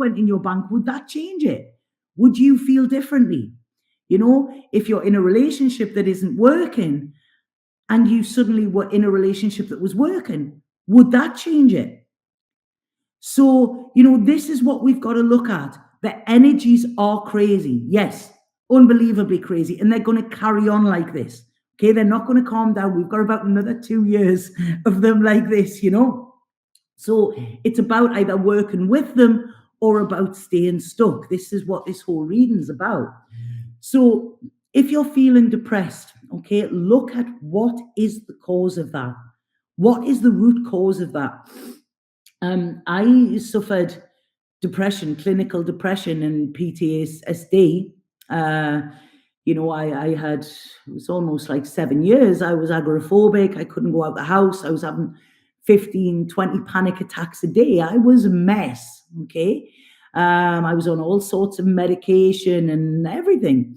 went in your bank, would that change it? Would you feel differently? You know, if you're in a relationship that isn't working and you suddenly were in a relationship that was working, would that change it? So, you know, this is what we've got to look at. The energies are crazy. Yes, unbelievably crazy. And they're going to carry on like this. Okay, they're not going to calm down. We've got about another 2 years of them like this, you know. So it's about either working with them or about staying stuck. This is what this whole reading is about. So if you're feeling depressed, okay, look at what is the cause of that. What is the root cause of that? I suffered depression, clinical depression and PTSD. You know, I had, it was almost like 7 years. I was agoraphobic. I couldn't go out the house. I was having 15, 20 panic attacks a day. I was a mess, okay? I was on all sorts of medication and everything.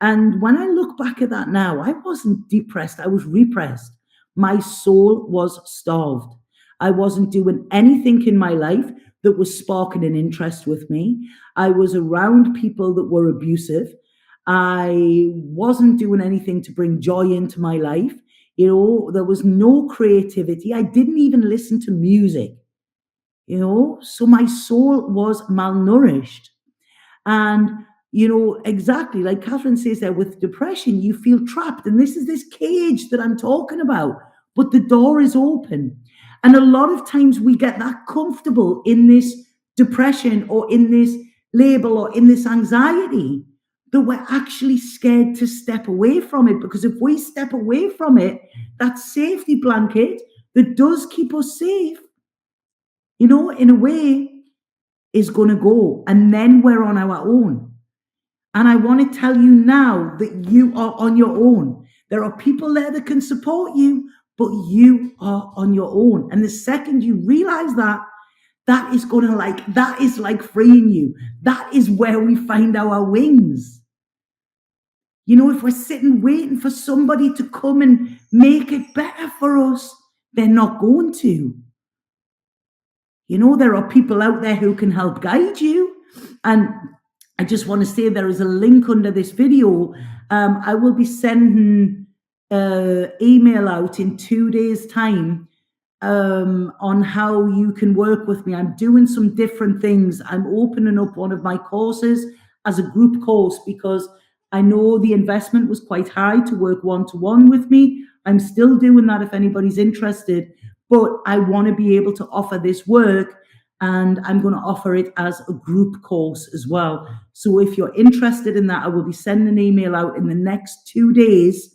And when I look back at that now, I wasn't depressed. I was repressed. My soul was starved. I wasn't doing anything in my life that was sparking an interest with me. I was around people that were abusive. I wasn't doing anything to bring joy into my life. You know, there was no creativity. I didn't even listen to music, you know, so my soul was malnourished. And, you know, exactly like Catherine says there, with depression, you feel trapped. And this is this cage that I'm talking about, but the door is open. And a lot of times we get that comfortable in this depression or in this label or in this anxiety that we're actually scared to step away from it. Because if we step away from it, that safety blanket that does keep us safe, you know, in a way, is going to go. And then we're on our own. And I want to tell you now that you are on your own. There are people there that can support you, but you are on your own. And the second you realize that, that is going to that is like freeing you. That is where we find our wings. You know, if we're sitting waiting for somebody to come and make it better for us, they're not going to. You know, there are people out there who can help guide you. And I just want to say there is a link under this video. I will be sending email out in 2 days' time on how you can work with me. I'm doing some different things. I'm opening up one of my courses as a group course because I know the investment was quite high to work one-to-one with me. I'm still doing that if anybody's interested, but I want to be able to offer this work, and I'm going to offer it as a group course as well. So if you're interested in that, I will be sending an email out in the next 2 days.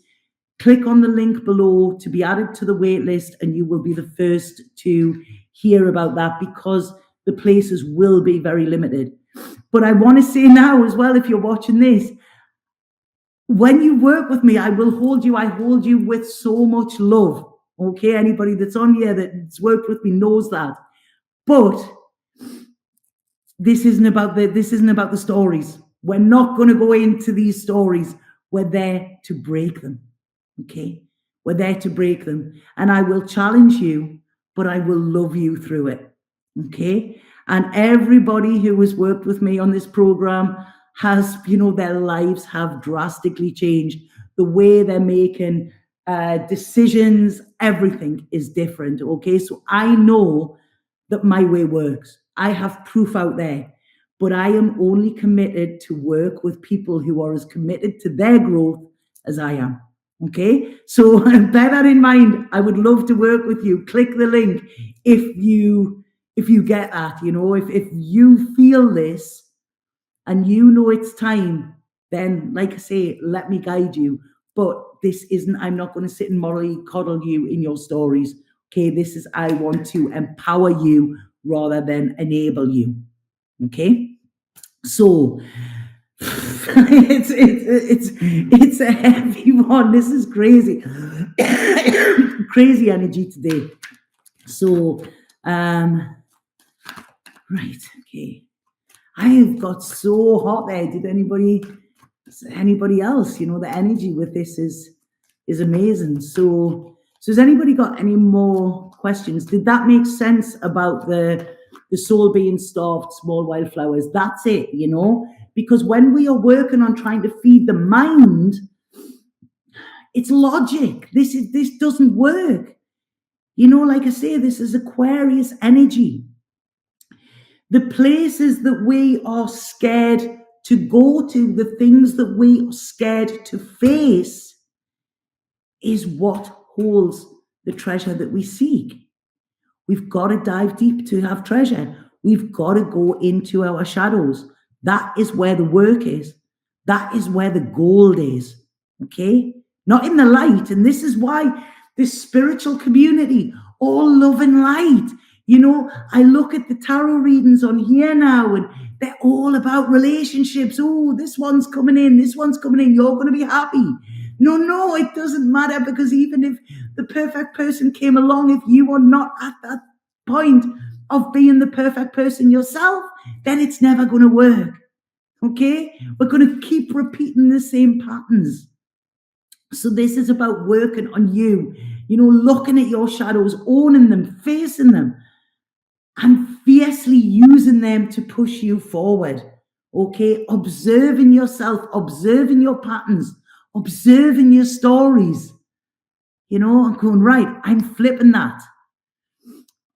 Click on the link below to be added to the wait list, and you will be the first to hear about that because the places will be very limited. But I want to say now as well, if you're watching this, when you work with me, I will hold you. I hold you with so much love. Okay, anybody that's on here that's worked with me knows that. But this isn't about the stories. We're not going to go into these stories. We're there to break them. Okay, we're there to break them, and I will challenge you, but I will love you through it. Okay, and everybody who has worked with me on this program has, you know, their lives have drastically changed. The way they're making decisions, everything is different. Okay, so I know that my way works. I have proof out there, but I am only committed to work with people who are as committed to their growth as I am. Okay, so bear that in mind. I would love to work with you. Click the link if you get that. You know, if you feel this and you know it's time, then, like I say, let me guide you. But this isn't, I'm not going to sit and morally coddle you in your stories. Okay, this is, I want to empower you rather than enable you. Okay, so it's a heavy one. This is crazy. Crazy energy today. So right, okay, I have got so hot there. Did anybody else? You know, the energy with this is amazing. So has anybody got any more questions? Did that make sense about the the soul being starved, small wildflowers. That's it, you know, because when we are working on trying to feed the mind, it's logic. This doesn't work. You know, like I say, this is Aquarius energy. The places that we are scared to go to, the things that we are scared to face, is what holds the treasure that we seek. We've got to dive deep to have treasure. We've got to go into our shadows. That is where the work is. That is where the gold is. Okay? Not in the light. And this is why this spiritual community, all love and light. You know, I look at the tarot readings on here now, and they're all about relationships. Oh, this one's coming in. This one's coming in. You're going to be happy. No, it doesn't matter, because even if the perfect person came along, if you are not at that point of being the perfect person yourself, then it's never going to work. Okay? We're going to keep repeating the same patterns. So this is about working on you, you know, looking at your shadows, owning them, facing them, and fiercely using them to push you forward. Okay? Observing yourself, observing your patterns, observing your stories. You know, I'm going, right, I'm flipping that.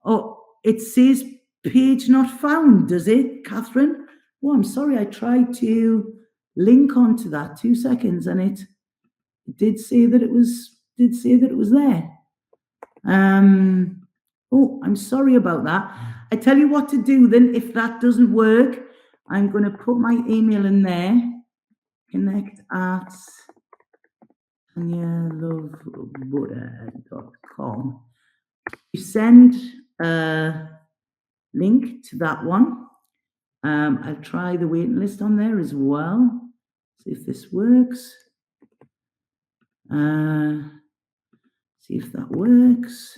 Oh, it says page not found, does it, Catherine? Oh, I'm sorry, I tried to link onto that 2 seconds, and it did say that it was there. Oh, I'm sorry about that. I tell you what to do then. If that doesn't work, I'm going to put my email in there. Connect at TanyaLoveBuddha.com. You send a link to that one. I'll try the waiting list on there as well. See if this works. See if that works.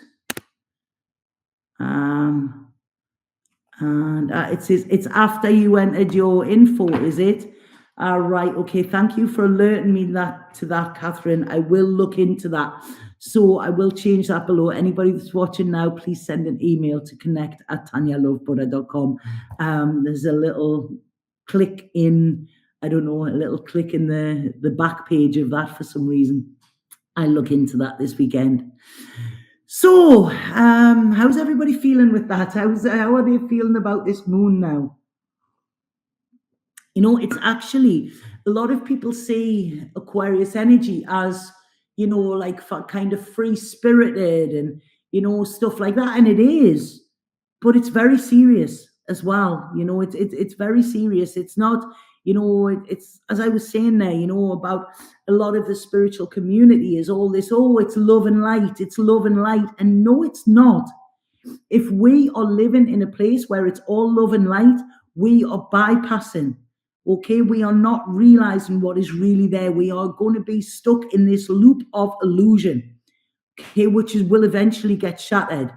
And it says it's after you entered your info, is it? Right, okay, thank you for alerting me to that, Catherine. I will look into that. So I will change that below. Anybody that's watching now, please send an email to connect@TanyaLoveBuddha.com. There's a little click in, I don't know, a little click in the back page of that for some reason. I'll look into that this weekend. So, how's everybody feeling with that? How are they feeling about this moon now? You know, it's actually, a lot of people see Aquarius energy as, you know, like kind of free-spirited and, you know, stuff like that. And it is, but it's very serious as well. You know, it's very serious. It's not, you know, it's, as I was saying there, you know, about a lot of the spiritual community is all this, oh, it's love and light. It's love and light. And no, it's not. If we are living in a place where it's all love and light, we are bypassing. Okay, we are not realizing what is really there. We are going to be stuck in this loop of illusion, okay, which will eventually get shattered.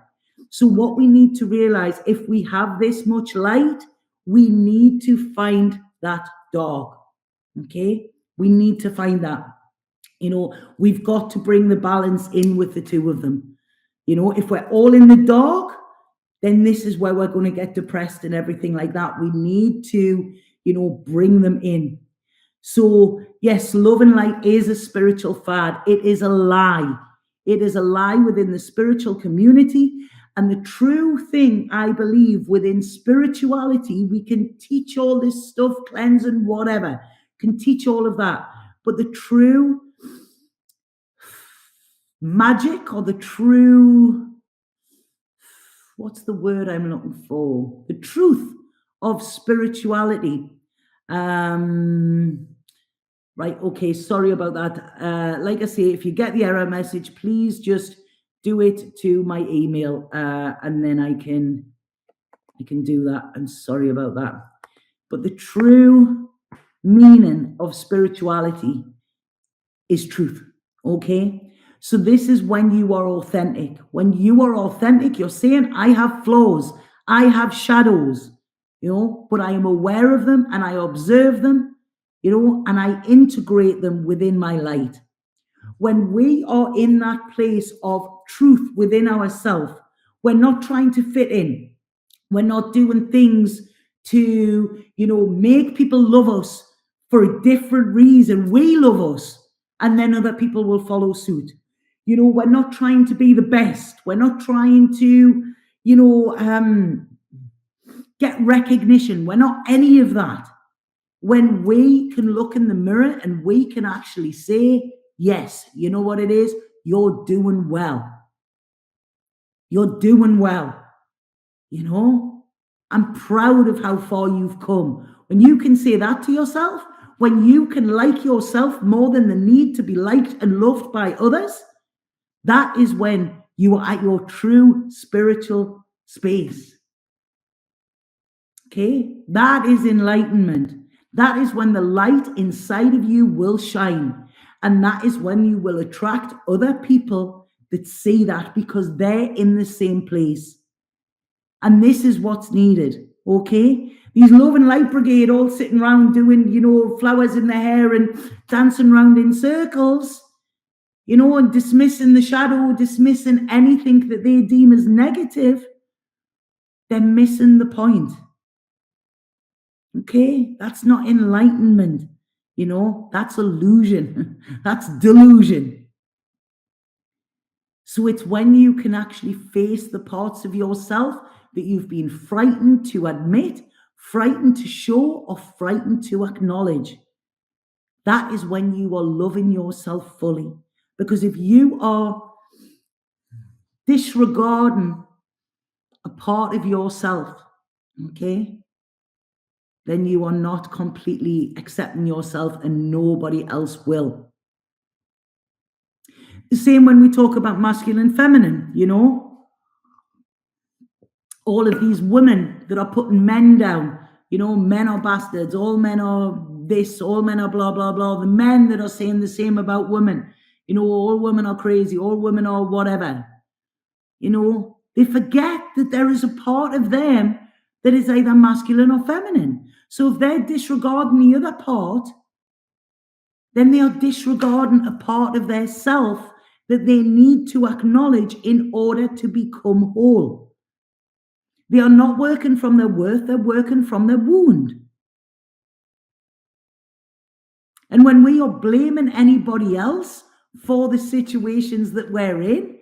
So what we need to realize, if we have this much light, we need to find that dark. Okay, we need to find that. You know, we've got to bring the balance in with the two of them. You know, if we're all in the dark, then this is where we're going to get depressed and everything like that. We need to, you know, bring them in. So yes, love and light is a spiritual fad. It is a lie. It is a lie within the spiritual community. And the true thing, I believe, within spirituality, we can teach all this stuff, cleansing, whatever, can teach all of that. But the true magic, or the true, what's the word I'm looking for? The truth of spirituality. Right, okay, sorry about that. Like I say, if you get the error message, please just do it to my email, and then I can do that. I'm sorry about that. But the true meaning of spirituality is truth, okay? So this is when you are authentic. When you are authentic, you're saying, I have flaws, I have shadows, you know, but I am aware of them and I observe them, you know, and I integrate them within my light. When we are in that place of truth within ourselves, we're not trying to fit in. We're not doing things to, make people love us for a different reason. We love us, and then other people will follow suit. We're not trying to be the best. We're not trying to, get recognition. We're not any of that. When we can look in the mirror and we can actually say, yes, you know what it is? You're doing well. You're doing well. I'm proud of how far you've come. When you can say that to yourself, when you can like yourself more than the need to be liked and loved by others, that is when you are at your true spiritual space. Okay? That is enlightenment. That is when the light inside of you will shine. And that is when you will attract other people that see that, because they're in the same place. And this is what's needed, okay? These Love and Light Brigade all sitting around doing, flowers in their hair and dancing around in circles, and dismissing the shadow, dismissing anything that they deem as negative. They're missing the point. Okay? That's not enlightenment. That's illusion. That's delusion. So it's when you can actually face the parts of yourself that you've been frightened to admit, frightened to show, or frightened to acknowledge. That is when you are loving yourself fully. Because if you are disregarding a part of yourself, okay, then you are not completely accepting yourself, and nobody else will. The same when we talk about masculine, feminine, all of these women that are putting men down, men are bastards, all men are this, all men are blah, blah, blah. The men that are saying the same about women, all women are crazy, all women are whatever. They forget that there is a part of them that is either masculine or feminine. So if they're disregarding the other part, then they are disregarding a part of their self that they need to acknowledge in order to become whole. They are not working from their worth, they're working from their wound. And when we are blaming anybody else for the situations that we're in,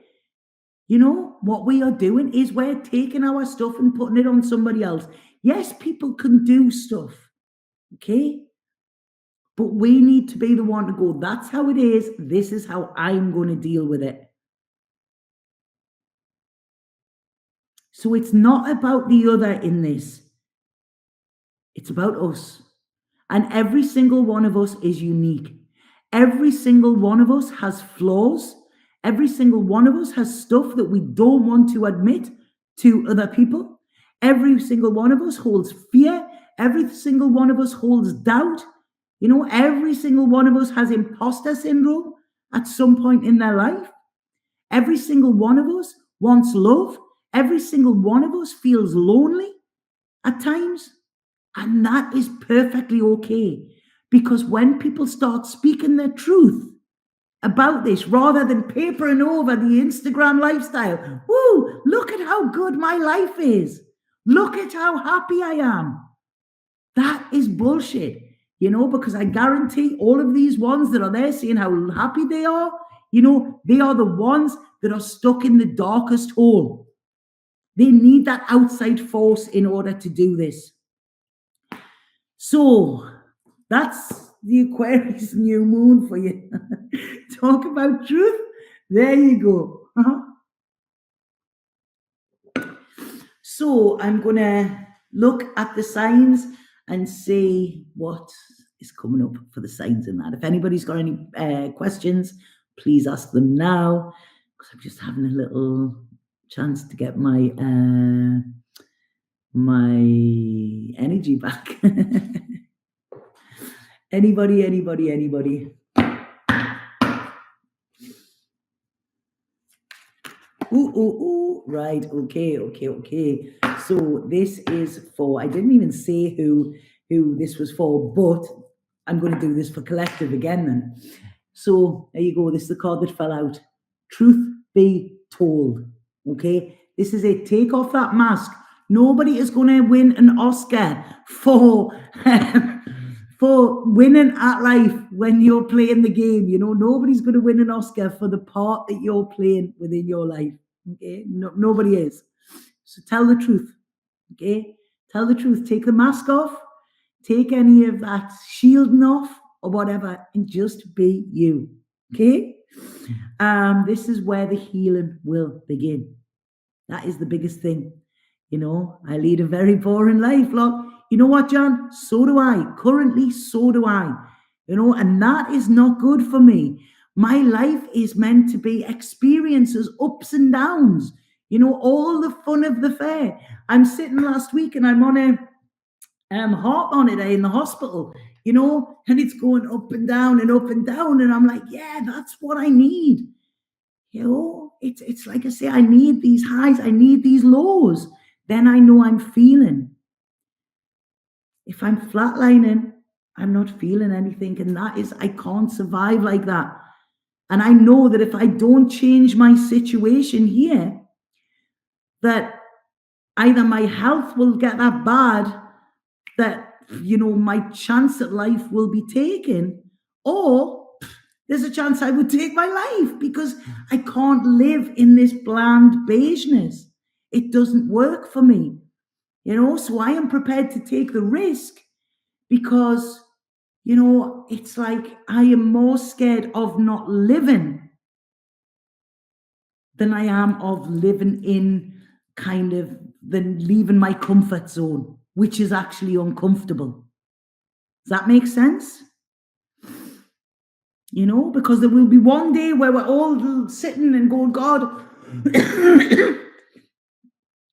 what we are doing is we're taking our stuff and putting it on somebody else. Yes, people can do stuff, okay? But we need to be the one to go, that's how it is, this is how I'm going to deal with it. So it's not about the other in this. It's about us. And every single one of us is unique. Every single one of us has flaws. Every single one of us has stuff that we don't want to admit to other people. Every single one of us holds fear. Every single one of us holds doubt. Every single one of us has imposter syndrome at some point in their life. Every single one of us wants love. Every single one of us feels lonely at times. And that is perfectly okay. Because when people start speaking their truth about this, rather than papering over the Instagram lifestyle, woo, look at how good my life is. Look at how happy I am. That is bullshit, because I guarantee all of these ones that are there saying how happy they are, they are the ones that are stuck in the darkest hole. They need that outside force in order to do this. So that's the Aquarius new moon for you. Talk about truth. There you go. So I'm going to look at the signs and see what is coming up for the signs in that. If anybody's got any questions, please ask them now, because I'm just having a little chance to get my my energy back. Anybody? Ooh. Right. Okay. So this is for, I didn't even say who this was for, but I'm going to do this for collective again then. So there you go. This is the card that fell out. Truth be told. Okay. This is it. Take off that mask. Nobody is going to win an Oscar for for winning at life when you're playing the game. You know, nobody's going to win an Oscar for the part that you're playing within your life. Okay, no, nobody is. So tell the truth. Okay, tell the truth. Take the mask off. Take any of that shielding off or whatever, and just be you. Okay. This is where the healing will begin. That is the biggest thing. You know, I lead a very boring life. Look, you know what, John? So do I. Currently, so do I. You know, and that is not good for me. My life is meant to be experiences, ups and downs. You know, all the fun of the fair. I'm sitting last week and I'm on a heart monitor in the hospital, you know, and it's going up and down and up and down. And I'm like, yeah, that's what I need. You know, it's like I say, I need these highs, I need these lows. Then I know I'm feeling. If I'm flatlining, I'm not feeling anything. And that is, I can't survive like that. And I know that if I don't change my situation here, that either my health will get that bad that, you know, my chance at life will be taken, or there's a chance I would take my life because I can't live in this bland beigeness. It doesn't work for me, you know, so I am prepared to take the risk because, you know, it's like I am more scared of not living than I am of living in kind of than leaving my comfort zone, which is actually uncomfortable. Does that make sense? You know, because there will be one day where we're all sitting and going, God,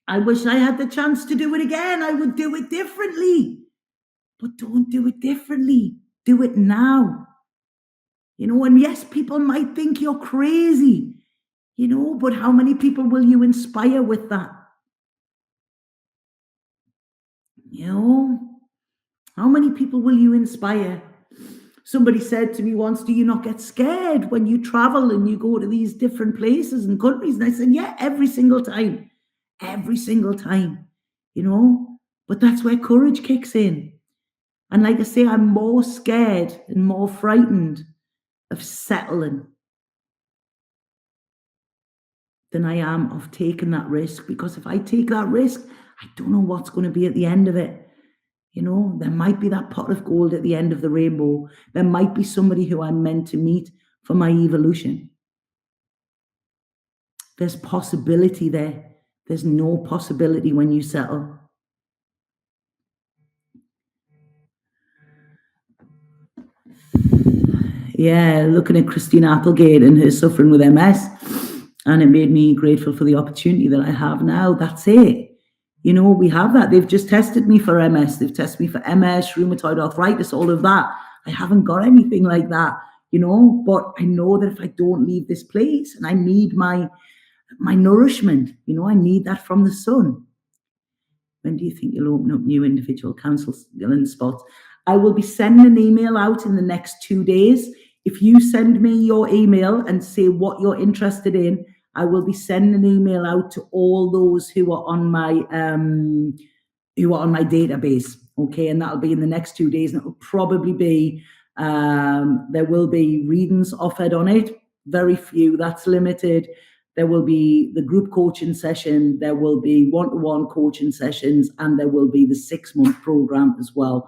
I wish I had the chance to do it again. I would do it differently. But don't do it differently. Do it now. You know, and yes, people might think you're crazy, you know, but how many people will you inspire with that? You know, how many people will you inspire? Somebody said to me once, do you not get scared when you travel and you go to these different places and countries? And I said, yeah, every single time, you know, but that's where courage kicks in. And like I say, I'm more scared and more frightened of settling than I am of taking that risk. Because if I take that risk, I don't know what's going to be at the end of it. You know, there might be that pot of gold at the end of the rainbow. There might be somebody who I'm meant to meet for my evolution. There's possibility there. There's no possibility when you settle. Yeah, looking at Christine Applegate and her suffering with MS, and it made me grateful for the opportunity that I have now. That's it. You know, we have that. They've just tested me for MS. They've tested me for MS, rheumatoid arthritis, all of that. I haven't got anything like that, you know, but I know that if I don't leave this place, and I need my nourishment, you know, I need that from the sun. When do you think you'll open up new individual counselling spots? I will be sending an email out in the next 2 days. If you send me your email and say what you're interested in, I will be sending an email out to all those who are on my database. Okay, and that'll be in the next 2 days, and it will probably be there will be readings offered on it. Very few. That's limited. There will be the group coaching session, there will be one-to-one coaching sessions, and there will be the 6-month program as well,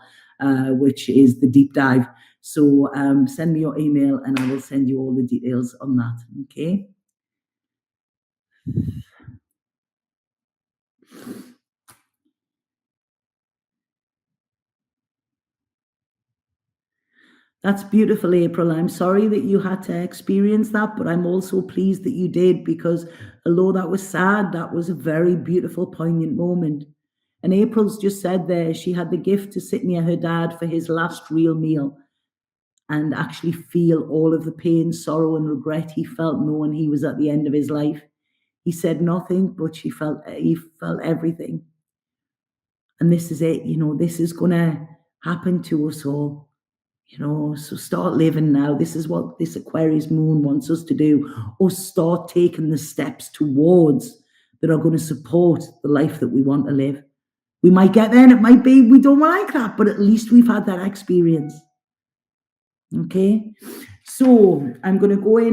which is the deep dive. So send me your email and I will send you all the details on that. Okay. That's beautiful, April. I'm sorry that you had to experience that, but I'm also pleased that you did, because although that was sad, that was a very beautiful, poignant moment. And April's just said there, she had the gift to sit near her dad for his last real meal and actually feel all of the pain, sorrow, and regret he felt knowing he was at the end of his life. He said nothing, but he felt everything. And this is it, you know, this is going to happen to us all. You know, so start living now. This is what this Aquarius moon wants us to do, or start taking the steps towards that are going to support the life that we want to live. We might get there and it might be we don't like that, but at least we've had that experience. Okay, so I'm going to go in